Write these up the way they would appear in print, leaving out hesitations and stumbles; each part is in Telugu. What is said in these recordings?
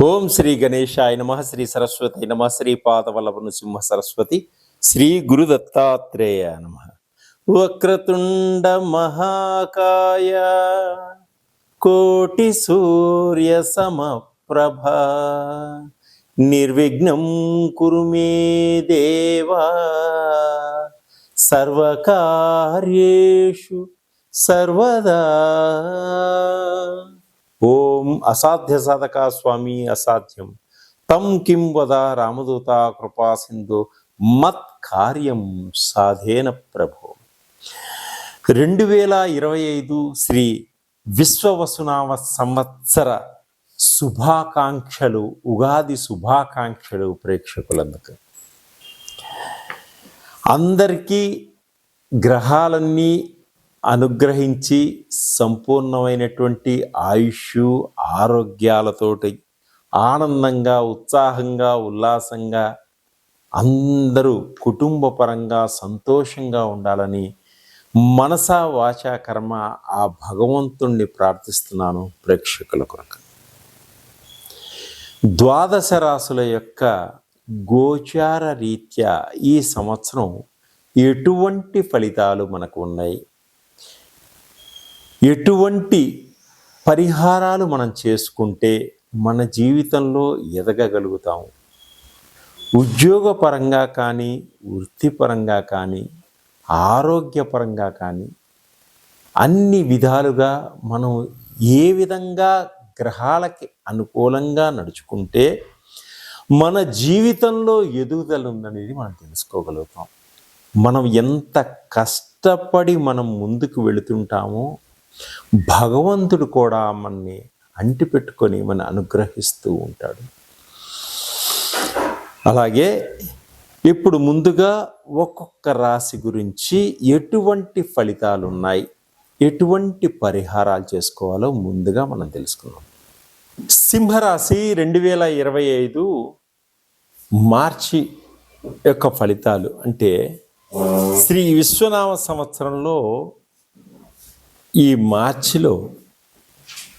ఓం శ్రీ గణేశాయ నమ, శ్రీ సరస్వతి నమ, శ్రీ పాదవల్లభ నృసింహ సరస్వతి, శ్రీ గురు దత్తాత్రేయ నమ. వక్రతుండ మహాకాయ కోటి సూర్య సమప్రభ నిర్విఘ్నం కురు మే దేవా సర్వకార్యేషు సర్వదా. ఓం అసాధ్య సాధక స్వామి అసాధ్యం తం కిం వద రామదూత కృపా సింధు మత్ కార్యం సాధేన ప్రభో. 2025 శ్రీ విశ్వవసునామ సంవత్సర శుభాకాంక్షలు, ఉగాది శుభాకాంక్షలు ప్రేక్షకులందుకు. అందరికీ గ్రహాలన్నీ అనుగ్రహించి సంపూర్ణమైనటువంటి ఆయుష్ ఆరోగ్యాలతోటి ఆనందంగా, ఉత్సాహంగా, ఉల్లాసంగా అందరూ కుటుంబపరంగా సంతోషంగా ఉండాలని మనసా వాచా కర్మ ఆ భగవంతుణ్ణి ప్రార్థిస్తున్నాను ప్రేక్షకుల కొరకు. ద్వాదశ రాశుల యొక్క గోచార రీత్యా ఈ సంవత్సరం ఎటువంటి ఫలితాలు మనకు ఉన్నాయి, ఎటువంటి పరిహారాలు మనం చేసుకుంటే మన జీవితంలో ఎదగగలుగుతాము, ఉద్యోగపరంగా కానీ, వృత్తిపరంగా కానీ, ఆరోగ్యపరంగా కానీ అన్ని విధాలుగా మనం ఏ విధంగా గ్రహాలకి అనుకూలంగా నడుచుకుంటే మన జీవితంలో ఎదుగుదల ఉందనేది మనం తెలుసుకోగలుగుతాం. మనం ఎంత కష్టపడి మనం ముందుకు వెళుతుంటామో భగవంతుడు కూడా మనని అంటిపెట్టుకొని మన అనుగ్రహిస్తూ ఉంటాడు. అలాగే ఇప్పుడు ముందుగా ఒక్కొక్క రాశి గురించి ఎటువంటి ఫలితాలు ఉన్నాయి, ఎటువంటి పరిహారాలు చేసుకోవాలో ముందుగా మనం తెలుసుకుందాం. సింహరాశి 2025 మార్చి యొక్క ఫలితాలు అంటే శ్రీ విశ్వనామ సంవత్సరంలో ఈ మార్చిలో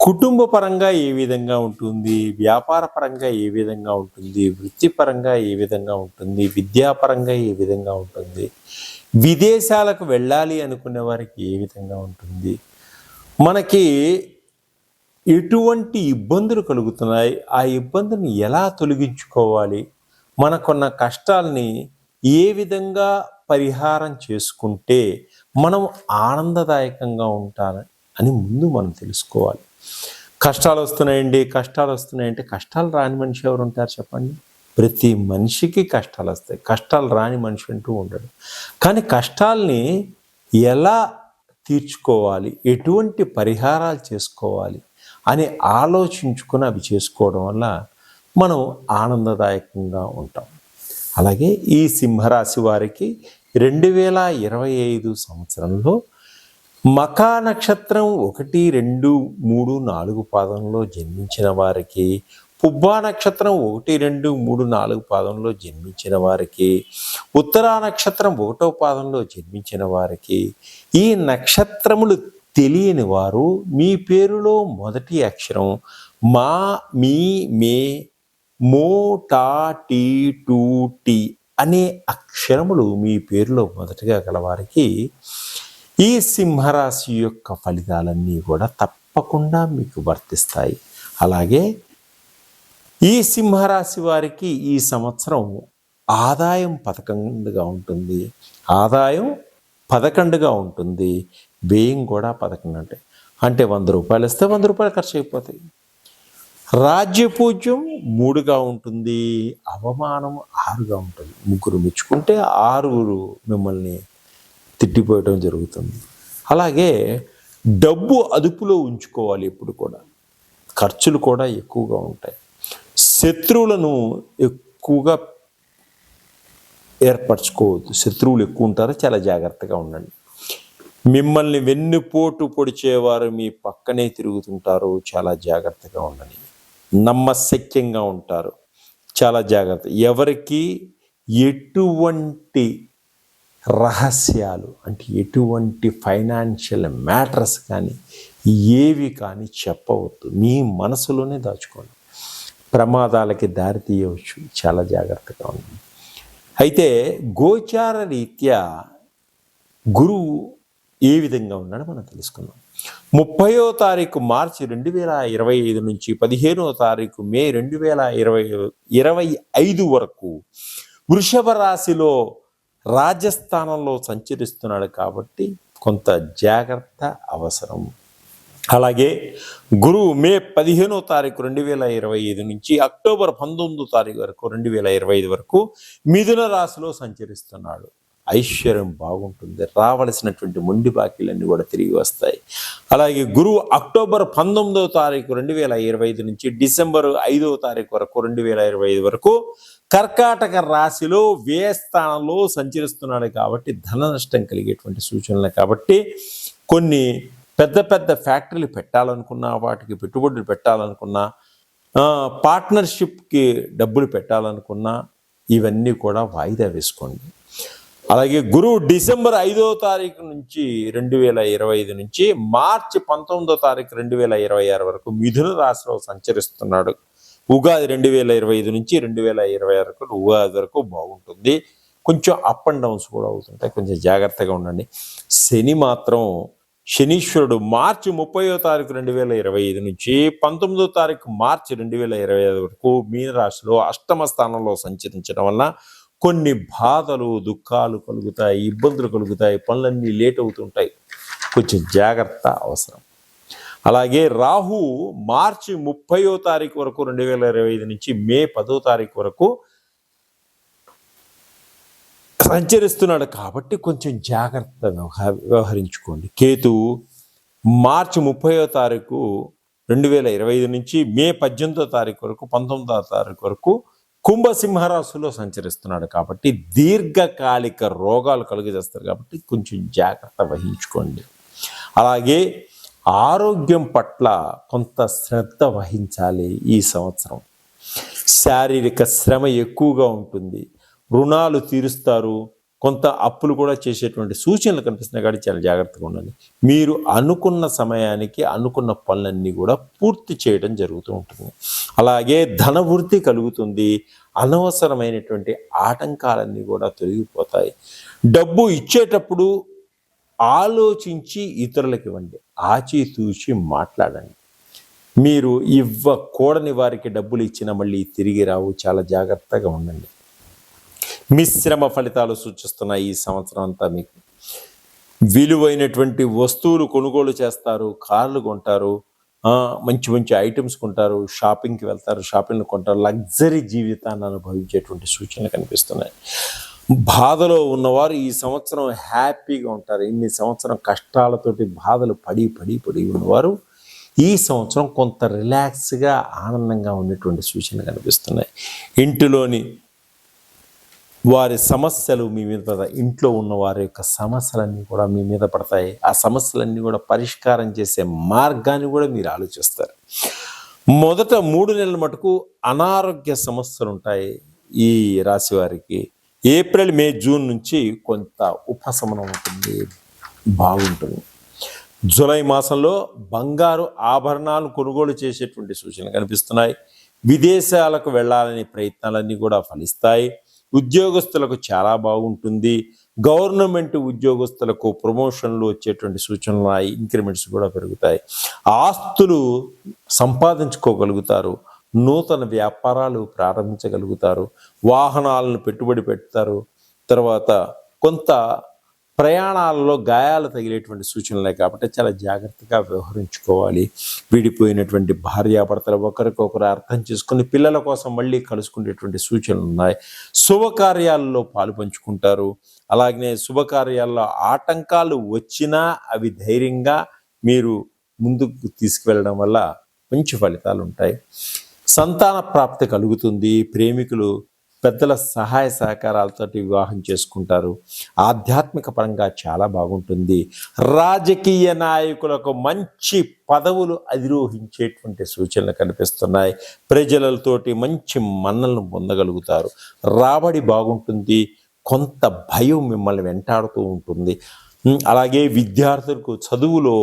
కుటుంబ పరంగా ఏ విధంగా ఉంటుంది, వ్యాపార పరంగా ఏ విధంగా ఉంటుంది, వృత్తిపరంగా ఏ విధంగా ఉంటుంది, విద్యాపరంగా ఏ విధంగా ఉంటుంది, విదేశాలకు వెళ్ళాలి అనుకునే వారికి ఏ విధంగా ఉంటుంది, మనకి ఎటువంటి ఇబ్బందులు కలుగుతున్నాయి, ఆ ఇబ్బందులను ఎలా తొలగించుకోవాలి, మనకున్న కష్టాలని ఏ విధంగా పరిహారం చేసుకుంటే మనం ఆనందదాయకంగా ఉంటారు అని ముందు మనం తెలుసుకోవాలి. కష్టాలు వస్తున్నాయండి, కష్టాలు వస్తున్నాయంటే కష్టాలు రాని మనిషి ఎవరు ఉంటారు చెప్పండి? ప్రతి మనిషికి కష్టాలు వస్తాయి, కష్టాలు రాని మనిషి అంటూ ఉండడు. కానీ కష్టాల్ని ఎలా తీర్చుకోవాలి, ఎటువంటి పరిహారాలు చేసుకోవాలి అని ఆలోచించుకొని అవి చేసుకోవడం వల్ల మనం ఆనందదాయకంగా ఉంటాం. అలాగే ఈ సింహరాశి వారికి 2025 సంవత్సరంలో మకా నక్షత్రం 1, 2, 3, 4 పాదంలో జన్మించిన వారికి, పుబ్బా నక్షత్రం 1, 2, 3, 4 పాదంలో జన్మించిన వారికి, ఉత్తరా నక్షత్రం 1వ పాదంలో జన్మించిన వారికి, ఈ నక్షత్రములు తెలియని వారు మీ పేరులో మొదటి అక్షరం మా, మీ, మే, మో, టా, టీ, టూ, టీ అనే అక్షరములు మీ పేరులో మొదటిగా గలవారికి ఈ సింహరాశి యొక్క ఫలితాలన్నీ కూడా తప్పకుండా మీకు వర్తిస్తాయి. అలాగే ఈ సింహరాశి వారికి ఈ సంవత్సరం ఆదాయం 11గా ఉంటుంది, ఆదాయం 11గా ఉంటుంది, వ్యయం కూడా 11 అంటే 100 రూపాయలు ఇస్తే 100 రూపాయలు ఖర్చు అయిపోతాయి. రాజ్యపూజ్యం 3గా ఉంటుంది, అవమానం 6గా ఉంటుంది. 3 మెచ్చుకుంటే 6 మిమ్మల్ని తిట్టిపోయటం జరుగుతుంది. అలాగే డబ్బు అదుపులో ఉంచుకోవాలి ఎప్పుడు కూడా, ఖర్చులు కూడా ఎక్కువగా ఉంటాయి. శత్రువులను ఎక్కువగా ఏర్పరచుకోవద్దు, శత్రువులు ఎక్కువ ఉంటారు, చాలా జాగ్రత్తగా ఉండండి. మిమ్మల్ని వెన్నుపోటు పొడిచేవారు మీ పక్కనే తిరుగుతుంటారు, చాలా జాగ్రత్తగా ఉండండి. నమ్మశక్యంగా ఉంటారు, చాలా జాగ్రత్త. ఎవరికి ఎటువంటి రహస్యాలు అంటే ఎటువంటి ఫైనాన్షియల్ మ్యాటర్స్ కానీ ఏవి కానీ చెప్పవద్దు, మీ మనసులోనే దాచుకోండి. ప్రమాదాలకి దారి తీయవచ్చు. చాలా జాగ్రత్తగా ఉంది. అయితే గోచార రీత్యా గురువు ఏ విధంగా ఉన్నాడో మనం తెలుసుకుందాం. 30వ తారీఖు మార్చి 2025 నుంచి 15వ తారీఖు మే 2025 వరకు వృషభ రాశిలో రాజస్థానంలో సంచరిస్తున్నాడు కాబట్టి కొంత జాగ్రత్త అవసరం. అలాగే గురువు మే 15వ తారీఖు 2025 నుంచి అక్టోబర్ 19వ తారీఖు వరకు 2025 వరకు మిథున రాశిలో సంచరిస్తున్నాడు. ఐశ్వర్యం బాగుంటుంది. రావలసినటువంటి మొండి బాకీలన్నీ కూడా తిరిగి వస్తాయి. అలాగే గురువు అక్టోబర్ 19వ తారీఖు 2025 నుంచి డిసెంబర్ 5వ తారీఖు వరకు 2025 వరకు కర్కాటక రాశిలో వ్యయస్థానంలో సంచరిస్తున్నాడు కాబట్టి ధన నష్టం కలిగేటువంటి సూచనలు. కాబట్టి కొన్ని పెద్ద పెద్ద ఫ్యాక్టరీలు పెట్టాలనుకున్నా, వాటికి పెట్టుబడులు పెట్టాలనుకున్నా, పార్ట్నర్షిప్కి డబ్బులు పెట్టాలనుకున్నా ఇవన్నీ కూడా వాయిదా వేసుకోండి. అలాగే గురువు డిసెంబర్ 5వ తారీఖు నుంచి 2025 నుంచి మార్చి 19వ తారీఖు 2026 వరకు మిథున రాశిలో సంచరిస్తున్నాడు. ఉగాది 2025 నుంచి 2026 వరకు ఉగాది వరకు బాగుంటుంది. కొంచెం అప్ అండ్ డౌన్స్ కూడా అవుతుంటాయి, కొంచెం జాగ్రత్తగా ఉండండి. శని మాత్రం శనీశ్వరుడు మార్చి 30వ తారీఖు 2025 నుంచి 19వ తారీఖు మార్చి 2025 వరకు మీనరాశిలో అష్టమ స్థానంలో సంచరించడం వల్ల కొన్ని బాధలు, దుఃఖాలు కలుగుతాయి, ఇబ్బందులు కలుగుతాయి, పనులన్నీ లేట్ అవుతుంటాయి. కొంచెం జాగ్రత్త అవసరం. అలాగే రాహు మార్చి 30వ తారీఖు వరకు 2025 నుంచి మే 10వ తారీఖు వరకు సంచరిస్తున్నాడు కాబట్టి కొంచెం జాగ్రత్తగా వ్యవహరించుకోండి. కేతువు మార్చి 30వ తారీఖు 2025 నుంచి మే 18వ తారీఖు వరకు 19వ తారీఖు వరకు కుంభసింహరాశిలో సంచరిస్తున్నాడు కాబట్టి దీర్ఘకాలిక రోగాలు కలుగజేస్తారు కాబట్టి కొంచెం జాగ్రత్త వహించుకోండి. అలాగే ఆరోగ్యం పట్ల కొంత శ్రద్ధ వహించాలి. ఈ సంవత్సరం శారీరక శ్రమ ఎక్కువగా ఉంటుంది. రుణాలు తీరుస్తారు, కొంత అప్పులు కూడా చేసేటువంటి సూచనలు కనిపిస్తున్నాయి కాబట్టి చాలా జాగ్రత్తగా ఉండండి. మీరు అనుకున్న సమయానికి అనుకున్న పనులన్నీ కూడా పూర్తి చేయడం జరుగుతూ ఉంటుంది. అలాగే ధనవృద్ధి కలుగుతుంది. అనవసరమైనటువంటి ఆటంకాలన్నీ కూడా తొలగిపోతాయి. డబ్బు ఇచ్చేటప్పుడు ఆలోచించి ఇతరులకు ఇవ్వండి, ఆచితూచి మాట్లాడండి. మీరు ఇవ్వకూడని వారికి డబ్బులు ఇచ్చినా మళ్ళీ తిరిగి రావు. చాలా జాగ్రత్తగా ఉండండి. మిశ్రమ ఫలితాలు సూచిస్తున్నాయి. ఈ సంవత్సరం అంతా మీకు విలువైనటువంటి వస్తువులు కొనుగోలు చేస్తారు, కార్లు కొంటారు, మంచి మంచి ఐటమ్స్ కొంటారు, షాపింగ్కి వెళ్తారు, షాపింగ్లు కొంటారు, లగ్జరీ జీవితాన్ని అనుభవించేటువంటి సూచనలు కనిపిస్తున్నాయి. బాధలో ఉన్నవారు ఈ సంవత్సరం హ్యాపీగా ఉంటారు. ఇన్ని సంవత్సరం కష్టాలతోటి బాధలు పడి ఉన్నవారు ఈ సంవత్సరం కొంత రిలాక్స్గా ఆనందంగా ఉండేటువంటి సూచనలు కనిపిస్తున్నాయి. ఇంటిలోని వారి సమస్యలు మీ మీద పడతాయి. ఇంట్లో ఉన్న వారి యొక్క సమస్యలన్నీ కూడా మీ మీద పడతాయి. ఆ సమస్యలన్నీ కూడా పరిష్కారం చేసే మార్గాన్ని కూడా మీరు ఆలోచిస్తారు. మొదట 3 నెలల మటుకు అనారోగ్య సమస్యలు ఉంటాయి ఈ రాశి వారికి. ఏప్రిల్, మే, జూన్ నుంచి కొంత ఉపశమనం ఉంటుంది, బాగుంటుంది. జూలై మాసంలో బంగారు ఆభరణాలు కొనుగోలు చేసేటువంటి సూచనలు కనిపిస్తున్నాయి. విదేశాలకు వెళ్ళాలనే ప్రయత్నాలన్నీ కూడా ఫలిస్తాయి. ఉద్యోగస్తులకు చాలా బాగుంటుంది. గవర్నమెంట్ ఉద్యోగస్తులకు ప్రమోషన్లు వచ్చేటువంటి సూచనలు ఉన్నాయి. ఇంక్రిమెంట్స్ కూడా పెరుగుతాయి. ఆస్తులు సంపాదించుకోగలుగుతారు. నూతన వ్యాపారాలు ప్రారంభించగలుగుతారు. వాహనాలను పెట్టుబడి పెడతారు. తర్వాత కొంత ప్రయాణాలలో గాయాలు తగిలేటువంటి సూచనలే కాబట్టి చాలా జాగ్రత్తగా వ్యవహరించుకోవాలి. విడిపోయినటువంటి భార్యాభర్తలు ఒకరికొకరు అర్థం చేసుకుని పిల్లల కోసం మళ్ళీ కలుసుకునేటువంటి సూచనలు ఉన్నాయి. శుభకార్యాలలో పాలు పంచుకుంటారు. అలాగనే శుభకార్యాల్లో ఆటంకాలు వచ్చినా అవి ధైర్యంగా మీరు ముందుకు తీసుకువెళ్ళడం వల్ల మంచి ఫలితాలు ఉంటాయి. సంతాన ప్రాప్తి కలుగుతుంది. ప్రేమికులు పెద్దల సహాయ సహకారాలతో వివాహం చేసుకుంటారు. ఆధ్యాత్మిక పరంగా చాలా బాగుంటుంది. రాజకీయ నాయకులకు మంచి పదవులు అధిరోహించేటువంటి సూచనలు కనిపిస్తున్నాయి. ప్రజలతోటి మంచి మన్నలను పొందగలుగుతారు. రాబడి బాగుంటుంది. కొంత భయం మిమ్మల్ని వెంటాడుతూ ఉంటుంది. అలాగే విద్యార్థులకు చదువులో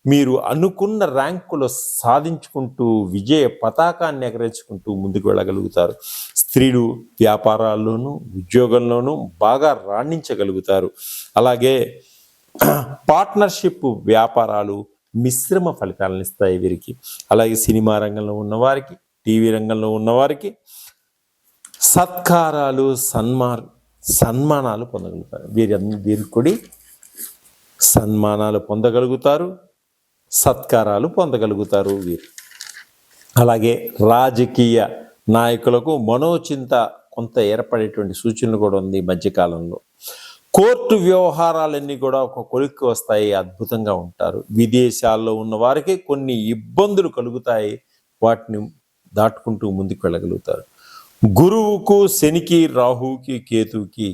మీరు అనుకున్న ర్యాంకులు సాధించుకుంటూ విజయ పతాకాన్ని ఎగరేసుకుంటూ ముందుకు వెళ్ళగలుగుతారు. స్త్రీలు వ్యాపారాల్లోనూ ఉద్యోగంలోనూ బాగా రాణించగలుగుతారు. అలాగే పార్ట్నర్షిప్ వ్యాపారాలు మిశ్రమ ఫలితాలను ఇస్తాయి వీరికి. అలాగే సినిమా రంగంలో ఉన్నవారికి, టీవీ రంగంలో ఉన్నవారికి సత్కారాలు సన్మానాలు పొందగలుగుతారు. వీరికి కూడా సన్మానాలు పొందగలుగుతారు, సత్కారాలు పొందగలుగుతారు వీరు. అలాగే రాజకీయ నాయకులకు మనోచింత కొంత ఏర్పడేటువంటి సూచనలు కూడా ఉంది ఈ మధ్యకాలంలో. కోర్టు వ్యవహారాలన్నీ కూడా ఒక కొలిక్కి వస్తాయి, అద్భుతంగా ఉంటారు. విదేశాల్లో ఉన్న వారికి కొన్ని ఇబ్బందులు కలుగుతాయి, వాటిని దాటుకుంటూ ముందుకు వెళ్ళగలుగుతారు. గురువుకు, శనికి, రాహుకి, కేతువుకి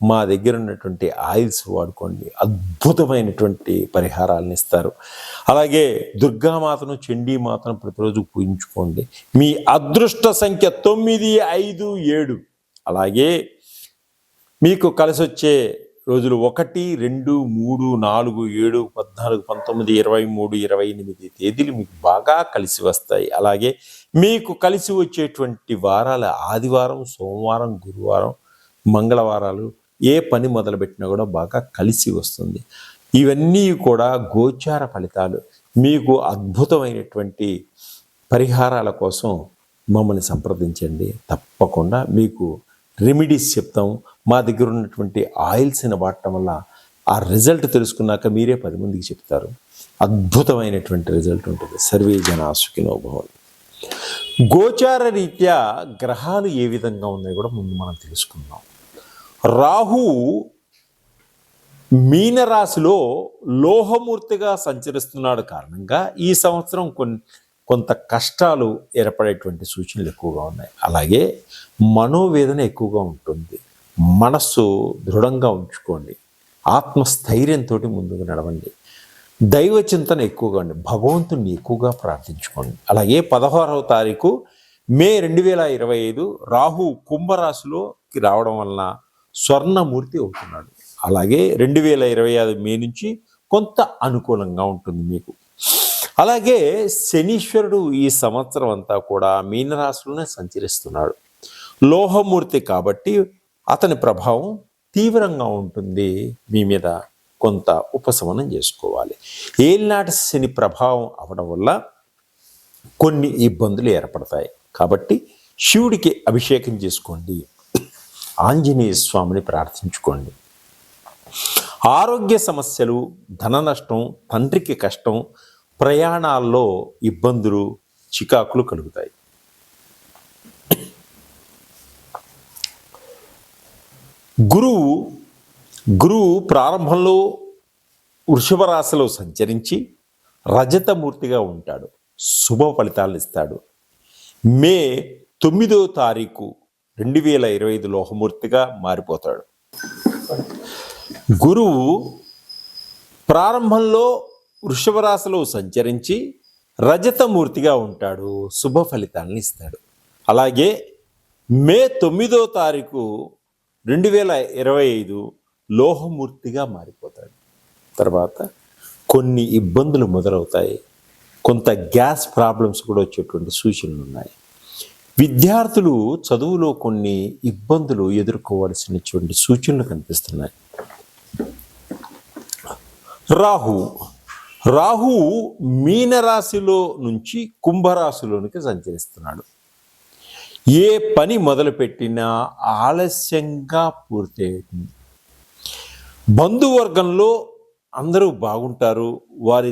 మా దగ్గర ఉన్నటువంటి ఆయిల్స్ వాడుకోండి, అద్భుతమైనటువంటి పరిహారాలను ఇస్తారు. అలాగే దుర్గామాతను, చండీమాతను ప్రతిరోజు పూజించుకోండి. మీ అదృష్ట సంఖ్య 9, 5, 7. అలాగే మీకు కలిసి వచ్చే రోజులు 1, 2, 3, 4, 7, 14, 19, 23, 28 తేదీలు మీకు బాగా కలిసి వస్తాయి. అలాగే మీకు కలిసి వచ్చేటువంటి వారాల ఆదివారం, సోమవారం, గురువారం, మంగళవారాలు ఏ పని మొదలుపెట్టినా కూడా బాగా కలిసి వస్తుంది. ఇవన్నీ కూడా గోచార ఫలితాలు. మీకు అద్భుతమైనటువంటి పరిహారాల కోసం మమ్మల్ని సంప్రదించండి. తప్పకుండా మీకు రెమెడీస్ చెప్తాం. మా దగ్గర ఉన్నటువంటి ఆయిల్స్ని వాడటం వల్ల ఆ రిజల్ట్ తెలుసుకున్నాక మీరే 10 మందికి చెప్తారు. అద్భుతమైనటువంటి రిజల్ట్ ఉంటుంది. సర్వే జనా సుఖినో భవంతు. గోచార రీత్యా గ్రహాలు ఏ విధంగా ఉన్నాయో కూడా ముందు మనం తెలుసుకుందాం. రాహు మీనరాశిలో లోహమూర్తిగా సంచరిస్తున్నాడు కారణంగా ఈ సంవత్సరం కొంత కష్టాలు ఏర్పడేటువంటి సూచనలు ఎక్కువగా ఉన్నాయి. అలాగే మనోవేదన ఎక్కువగా ఉంటుంది. మనస్సు దృఢంగా ఉంచుకోండి. ఆత్మస్థైర్యంతో ముందుకు నడవండి. దైవ చింతన ఎక్కువగా ఉండి భగవంతుని ఎక్కువగా ప్రార్థించుకోండి. అలాగే 16వ తారీఖు మే 2025 రాహు కుంభరాశిలోకి రావడం వలన స్వర్ణమూర్తి అవుతున్నాడు. అలాగే 2025 మే నుంచి కొంత అనుకూలంగా ఉంటుంది మీకు. అలాగే శనీశ్వరుడు ఈ సంవత్సరం అంతా కూడా మీనరాశిలోనే సంచరిస్తున్నాడు. లోహమూర్తి కాబట్టి అతని ప్రభావం తీవ్రంగా ఉంటుంది. మీ మీద కొంత ఉపశమనం చేసుకోవాలి. ఏలినాటి శని ప్రభావం అవడం వల్ల కొన్ని ఇబ్బందులు ఏర్పడతాయి. కాబట్టి శివుడికి అభిషేకం చేసుకోండి. ఆంజనేయ స్వామిని ప్రార్థించుకోండి. ఆరోగ్య సమస్యలు, ధన నష్టం, తండ్రికి కష్టం, ప్రయాణాల్లో ఇబ్బందులు, చికాకులు కలుగుతాయి. గురువు ప్రారంభంలో వృషభ రాశిలో సంచరించి రజతమూర్తిగా ఉంటాడు. శుభ ఫలితాలను ఇస్తాడు. మే 9వ తారీఖు 2025 లోహమూర్తిగా మారిపోతాడు. గురువు ప్రారంభంలో వృషభ రాశిలో సంచరించి రజతమూర్తిగా ఉంటాడు. శుభ ఫలితాలను ఇస్తాడు. అలాగే మే 9వ తారీఖు 2025 లోహమూర్తిగా మారిపోతాడు. తర్వాత కొన్ని ఇబ్బందులు మొదలవుతాయి. కొంత గ్యాస్ ప్రాబ్లమ్స్ కూడా వచ్చేటువంటి సూచనలు ఉన్నాయి. విద్యార్థులు చదువులో కొన్ని ఇబ్బందులు ఎదుర్కోవాల్సినటువంటి సూచనలు కనిపిస్తున్నాయి. రాహు మీనరాశిలో నుంచి కుంభరాశిలోనికి సంచరిస్తున్నాడు. ఏ పని మొదలుపెట్టినా ఆలస్యంగా పూర్తి అవుతుంది. బంధువర్గంలో అందరూ బాగుంటారు. వారి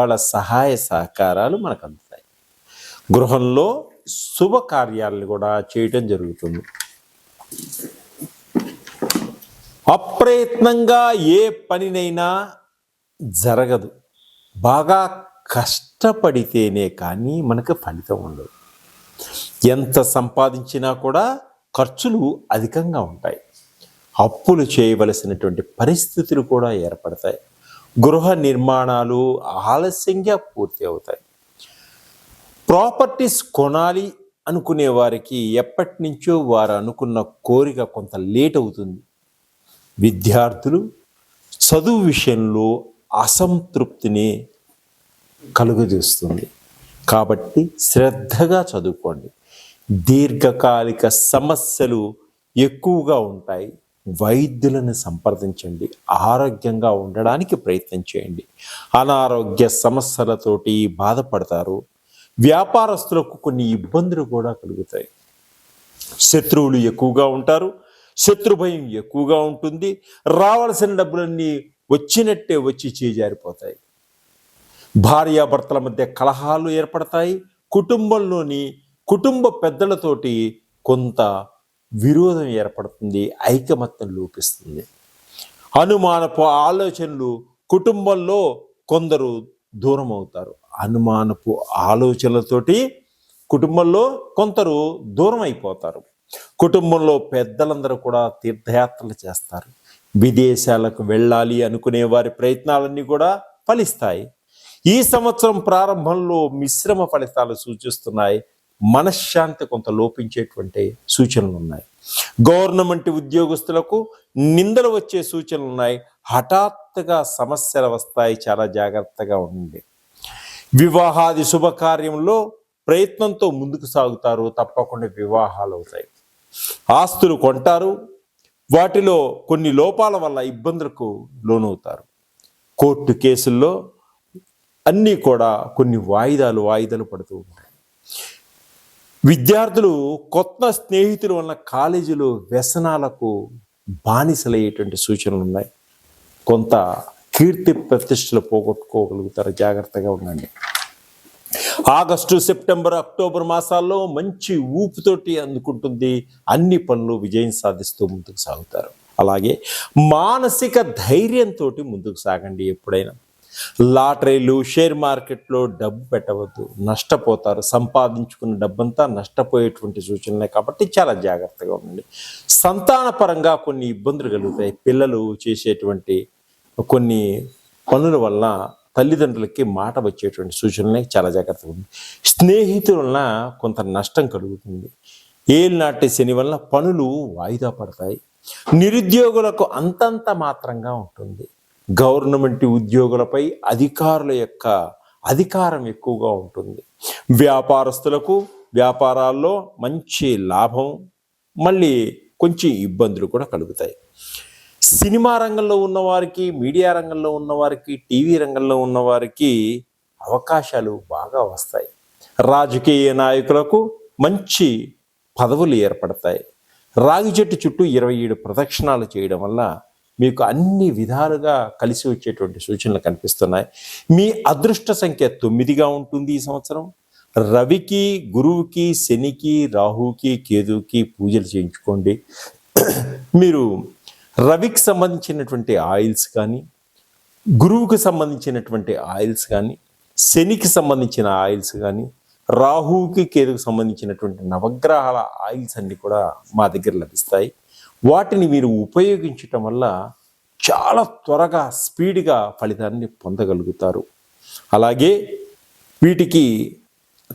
వాళ్ళ సహాయ సహకారాలు మనకు అందుతాయి. గృహంలో శుభకార్యాలను కూడా చేయటం జరుగుతుంది. అప్రయత్నంగా ఏ పనినైనా జరగదు. బాగా కష్టపడితేనే కానీ మనకు ఫలితం ఉండదు. ఎంత సంపాదించినా కూడా ఖర్చులు అధికంగా ఉంటాయి. అప్పులు చేయవలసినటువంటి పరిస్థితులు కూడా ఏర్పడతాయి. గృహ నిర్మాణాలు ఆలస్యంగా పూర్తి అవుతాయి. ప్రాపర్టీస్ కొనాలి అనుకునే వారికి ఎప్పటి నుంచో వారు అనుకున్న కోరిక కొంత లేట్ అవుతుంది. విద్యార్థులు చదువు విషయంలో అసంతృప్తిని కలుగజేస్తుంది. కాబట్టి శ్రద్ధగా చదువుకోండి. దీర్ఘకాలిక సమస్యలు ఎక్కువగా ఉంటాయి. వైద్యులను సంప్రదించండి. ఆరోగ్యంగా ఉండడానికి ప్రయత్నం చేయండి. అనారోగ్య సమస్యలతోటి బాధపడతారు. వ్యాపారస్తులకు కొన్ని ఇబ్బందులు కూడా కలుగుతాయి. శత్రువులు ఎక్కువగా ఉంటారు. శత్రు భయం ఎక్కువగా ఉంటుంది. రావాల్సిన డబ్బులన్నీ వచ్చినట్టే వచ్చి చేజారిపోతాయి. భార్యాభర్తల మధ్య కలహాలు ఏర్పడతాయి. కుటుంబంలోని కుటుంబ పెద్దలతోటి కొంత విరోధం ఏర్పడుతుంది. ఐకమత్యం లోపిస్తుంది. అనుమానపు ఆలోచనలు కుటుంబంలో కొందరు దూరం అవుతారు. అనుమానపు ఆలోచనలతోటి కుటుంబంలో కొందరు దూరం అయిపోతారు. కుటుంబంలో పెద్దలందరూ కూడా తీర్థయాత్రలు చేస్తారు. విదేశాలకు వెళ్ళాలి అనుకునే వారి ప్రయత్నాలన్నీ కూడా ఫలిస్తాయి. ఈ సంవత్సరం ప్రారంభంలో మిశ్రమ ఫలితాలు సూచిస్తున్నాయి. మనశ్శాంతి కొంత లోపించేటువంటి సూచనలు ఉన్నాయి. గవర్నమెంట్ ఉద్యోగస్తులకు నిందలు వచ్చే సూచనలు ఉన్నాయి. హఠాత్తుగా సమస్యలు వస్తాయి. చాలా జాగ్రత్తగా ఉండండి. వివాహాది శుభకార్యంలో ప్రయత్నంతో ముందుకు సాగుతారు. తప్పకుండా వివాహాలు అవుతాయి. ఆస్తులు కొంటారు. వాటిలో కొన్ని లోపాల వల్ల ఇబ్బందులకు లోనవుతారు. కోర్టు కేసుల్లో అన్నీ కూడా కొన్ని వాయిదాలు పడుతూ ఉంటాయి. విద్యార్థులు కొత్త స్నేహితుల వల్ల కాలేజీలో వ్యసనాలకు బానిసలయ్యేటువంటి సూచనలు ఉన్నాయి. కొంత కీర్తి ప్రతిష్టలు పోగొట్టుకోగలుగుతారు. జాగ్రత్తగా ఉండండి. ఆగస్టు, సెప్టెంబర్, అక్టోబర్ మాసాల్లో మంచి ఊపుతోటి అందుకుంటుంది. అన్ని పనులు విజయం సాధిస్తూ ముందుకు సాగుతారు. అలాగే మానసిక ధైర్యంతో ముందుకు సాగండి. ఎప్పుడైనా లాటరీలు, షేర్ మార్కెట్లో డబ్బు పెట్టవద్దు. నష్టపోతారు. సంపాదించుకున్న డబ్బంతా నష్టపోయేటువంటి సూచనలే. కాబట్టి చాలా జాగ్రత్తగా ఉండండి. సంతానపరంగా కొన్ని ఇబ్బందులు కలుగుతాయి. పిల్లలు చేసేటువంటి కొన్ని పనుల వల్ల తల్లిదండ్రులకి మాట వచ్చేటువంటి సూచనలే. చాలా జాగ్రత్తగా ఉంది. స్నేహితుల వలన కొంత నష్టం కలుగుతుంది. ఏలినాటి శని వల్ల పనులు వాయిదా పడతాయి. నిరుద్యోగులకు అంతంత మాత్రంగా ఉంటుంది. గవర్నమెంట్ ఉద్యోగులపై అధికారుల యొక్క అధికారం ఎక్కువగా ఉంటుంది. వ్యాపారస్తులకు వ్యాపారాల్లో మంచి లాభం, మళ్ళీ కొంచెం ఇబ్బందులు కూడా కలుగుతాయి. సినిమా రంగంలో ఉన్నవారికి, మీడియా రంగంలో ఉన్నవారికి, టీవీ రంగంలో ఉన్నవారికి అవకాశాలు బాగా వస్తాయి. రాజకీయ నాయకులకు మంచి పదవులు ఏర్పడతాయి. రాగి చెట్టు చుట్టూ 27 ప్రదక్షిణాలు చేయడం వల్ల మీకు అన్ని విధాలుగా కలిసి వచ్చేటువంటి సూచనలు కనిపిస్తున్నాయి. మీ అదృష్ట సంఖ్య 9గా ఉంటుంది ఈ సంవత్సరం. రవికి, గురువుకి, శనికి, రాహుకి, కేతువుకి పూజలు చేయించుకోండి. మీరు రవికి సంబంధించినటువంటి ఆయిల్స్ కానీ, గురువుకి సంబంధించినటువంటి ఆయిల్స్ కానీ, శనికి సంబంధించిన ఆయిల్స్ కానీ, రాహుకి, కేతువుకి సంబంధించినటువంటి నవగ్రహాల ఆయిల్స్ అన్ని కూడా మా దగ్గర లభిస్తాయి. వాటిని మీరు ఉపయోగించటం వల్ల చాలా త్వరగా స్పీడ్గా ఫలితాన్ని పొందగలుగుతారు. అలాగే వీటికి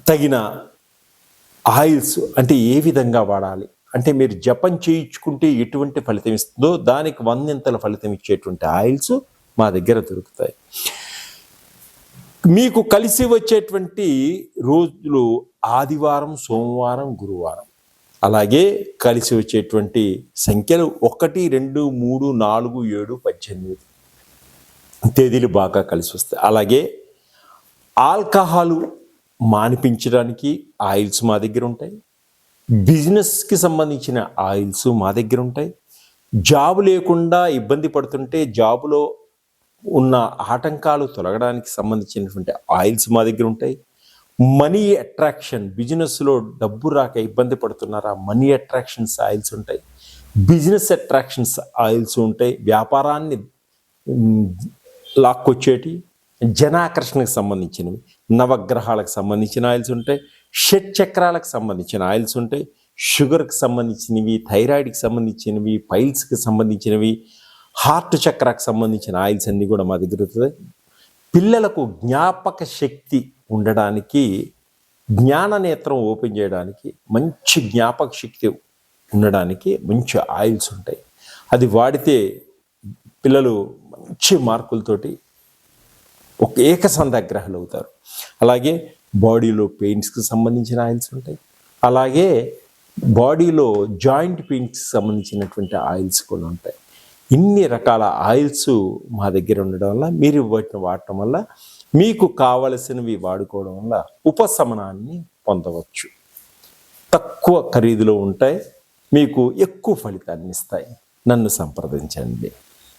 తగిన ఆయిల్స్ అంటే ఏ విధంగా వాడాలి అంటే, మీరు జపం చేయించుకుంటే ఎటువంటి ఫలితం ఇస్తుందో దానికి 100 ఫలితం ఇచ్చేటువంటి ఆయిల్స్ మా దగ్గర దొరుకుతాయి. మీకు కలిసి వచ్చేటువంటి రోజులు ఆదివారం, సోమవారం, గురువారం. అలాగే కలిసి వచ్చేటువంటి సంఖ్యలు 1, 2, 3, 4, 7, 18 తేదీలు బాగా కలిసి వస్తాయి. అలాగే ఆల్కహాలు మానిపించడానికి ఆయిల్స్ మా దగ్గర ఉంటాయి. బిజినెస్కి సంబంధించిన ఆయిల్స్ మా దగ్గర ఉంటాయి. జాబు లేకుండా ఇబ్బంది పడుతుంటే జాబులో ఉన్న ఆటంకాలు తొలగడానికి సంబంధించినటువంటి ఆయిల్స్ మా దగ్గర ఉంటాయి. మనీ అట్రాక్షన్, బిజినెస్లో డబ్బు రాక ఇబ్బంది పడుతున్నారా, మనీ అట్రాక్షన్స్ ఆయిల్స్ ఉంటాయి. బిజినెస్ అట్రాక్షన్స్ ఆయిల్స్ ఉంటాయి. వ్యాపారాన్ని లాక్కొచ్చేటి జనాకర్షణకు సంబంధించినవి, నవగ్రహాలకు సంబంధించిన ఆయిల్స్ ఉంటాయి. షట్ చక్రాలకు సంబంధించిన ఆయిల్స్ ఉంటాయి. షుగర్కి సంబంధించినవి, థైరాయిడ్కి సంబంధించినవి, పైల్స్కి సంబంధించినవి, హార్ట్ చక్రాకు సంబంధించిన ఆయిల్స్ అన్నీ కూడా మా దగ్గర ఉంటాయి. పిల్లలకు జ్ఞాపక శక్తి ఉండడానికి, జ్ఞాన నేత్రం ఓపెన్ చేయడానికి, మంచి జ్ఞాపక శక్తి ఉండడానికి మంచి ఆయిల్స్ ఉంటాయి. అది వాడితే పిల్లలు మంచి మార్కులతోటి ఒక ఏకసంధాగ్రహులు అవుతారు. అలాగే బాడీలో పెయిన్స్కి సంబంధించిన ఆయిల్స్ ఉంటాయి. అలాగే బాడీలో జాయింట్ పెయిన్స్కి సంబంధించినటువంటి ఆయిల్స్ కూడా ఉంటాయి. ఇన్ని రకాల ఆయిల్స్ మా దగ్గర ఉండడం వల్ల మీరు వాటిని వాడటం వల్ల మీకు కావలసినవి వాడుకోవడం వల్ల ఉపశమనాన్ని పొందవచ్చు. తక్కువ ఖరీదులో ఉంటాయి, మీకు ఎక్కువ ఫలితాన్ని ఇస్తాయి. నన్ను సంప్రదించండి.